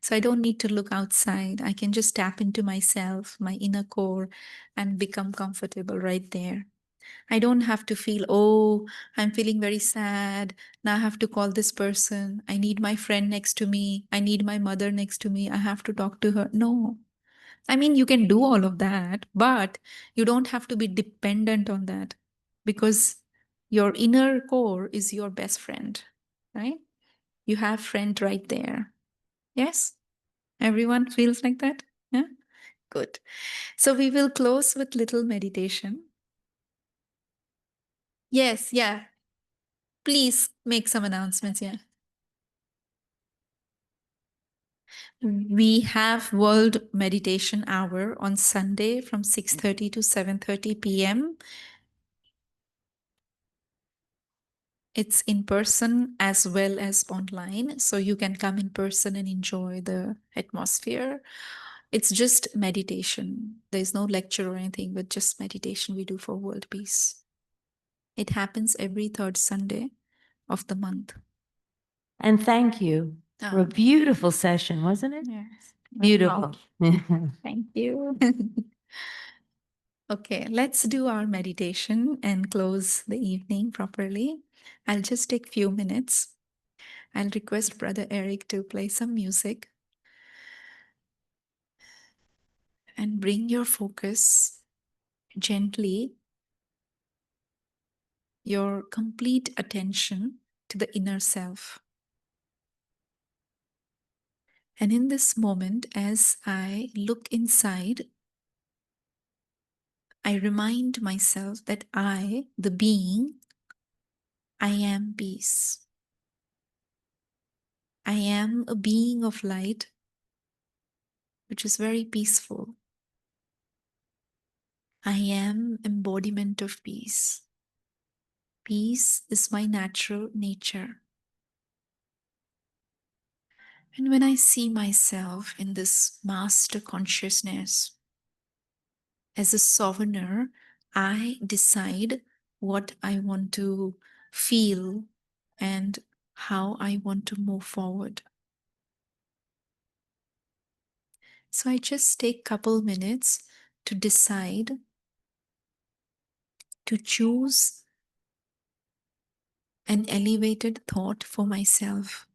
So I don't need to look outside. I can just tap into myself, my inner core, and become comfortable right there. I don't have to feel, oh, I'm feeling very sad. Now I have to call this person. I need my friend next to me. I need my mother next to me. I have to talk to her. No, I mean, you can do all of that, but you don't have to be dependent on that, because your inner core is your best friend, right? You have friend right there. Yes? Everyone feels like that? Yeah? Good. So we will close with little meditation. Yes, yeah. Please make some announcements, yeah. We have World Meditation Hour on Sunday from 6:30 to 7:30 p.m. It's in person as well as online. So you can come in person and enjoy the atmosphere. It's just meditation. There's no lecture or anything, but just meditation we do for world peace. It happens every third Sunday of the month. And thank you for a beautiful session, wasn't it? Yes. Beautiful. Thank you. Okay, let's do our meditation and close the evening properly. I'll just take few minutes. I'll request Brother Eric to play some music and bring your focus gently, your complete attention to the inner self. And in this moment, as I look inside, I remind myself that I, the being, I am peace. I am a being of light, which is very peaceful. I am embodiment of peace. Peace is my natural nature. And when I see myself in this master consciousness, as a sovereigner, I decide what I want to feel and how I want to move forward. So I just take a couple minutes to decide, to choose an elevated thought for myself.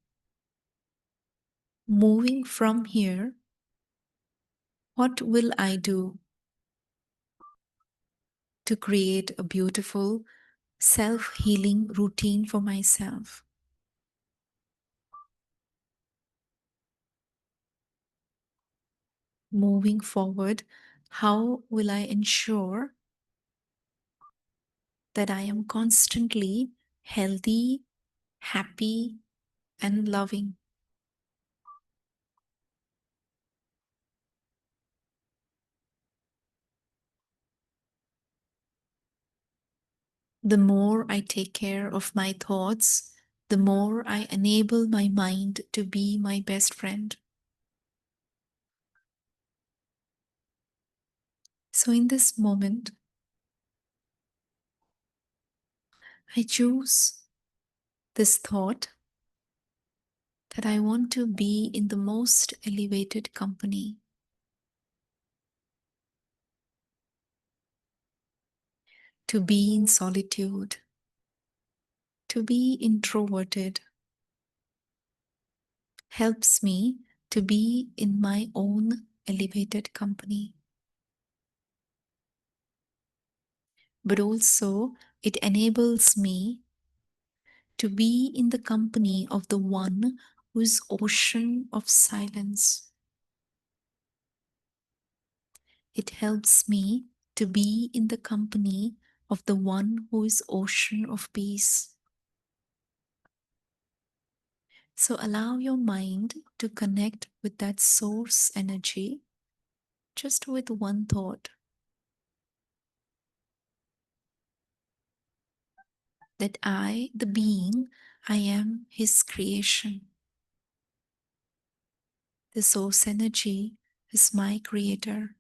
Moving from here, what will I do to create a beautiful self-healing routine for myself? Moving forward, how will I ensure that I am constantly healthy, happy, and loving? The more I take care of my thoughts, the more I enable my mind to be my best friend. So in this moment, I choose this thought that I want to be in the most elevated company. to be in solitude, to be introverted, helps me to be in my own elevated company. But also, it enables me to be in the company of the one who is ocean of silence. It helps me to be in the company of the one who is ocean of peace. So allow your mind to connect with that source energy just with one thought, that I, the being, I am his creation. The source energy is my creator.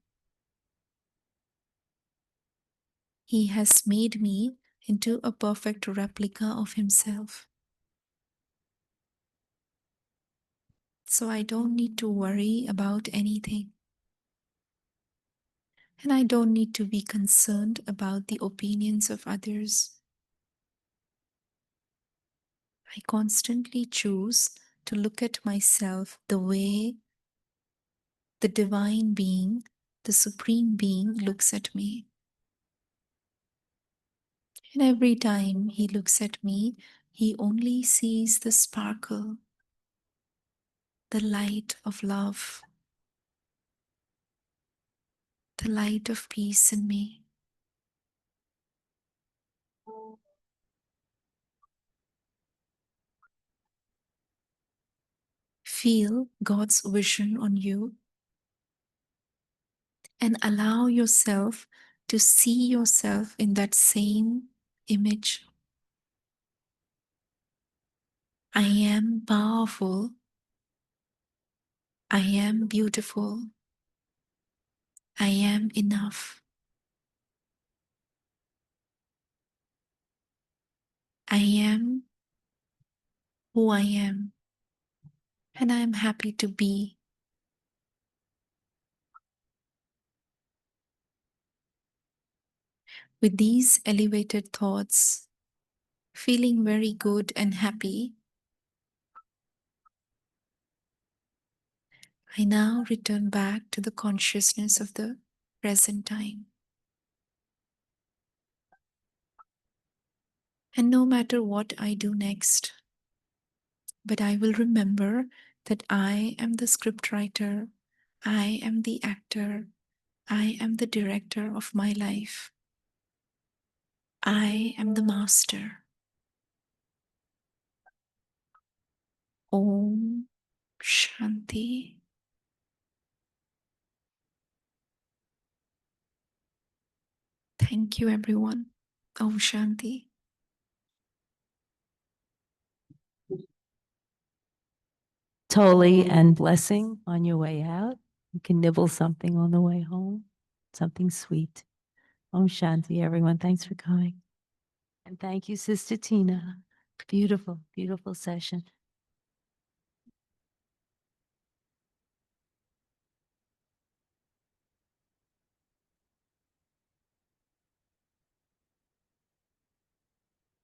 He has made me into a perfect replica of himself. So I don't need to worry about anything. And I don't need to be concerned about the opinions of others. I constantly choose to look at myself the way the divine being, the supreme being, looks at me. And every time he looks at me, he only sees the sparkle, the light of love, the light of peace in me. Feel God's vision on you and allow yourself to see yourself in that same image. I am powerful. I am beautiful. I am enough. I am who I am, and I am happy to be. With these elevated thoughts, feeling very good and happy, I now return back to the consciousness of the present time. And no matter what I do next, but I will remember that I am the scriptwriter, I am the actor, I am the director of my life. I am the master. Om Shanti. Thank you, everyone. Om Shanti. Totally, and blessing on your way out. You can nibble something on the way home, something sweet. Om Shanti, everyone. Thanks for coming. And thank you, Sister Tina. Beautiful, beautiful session.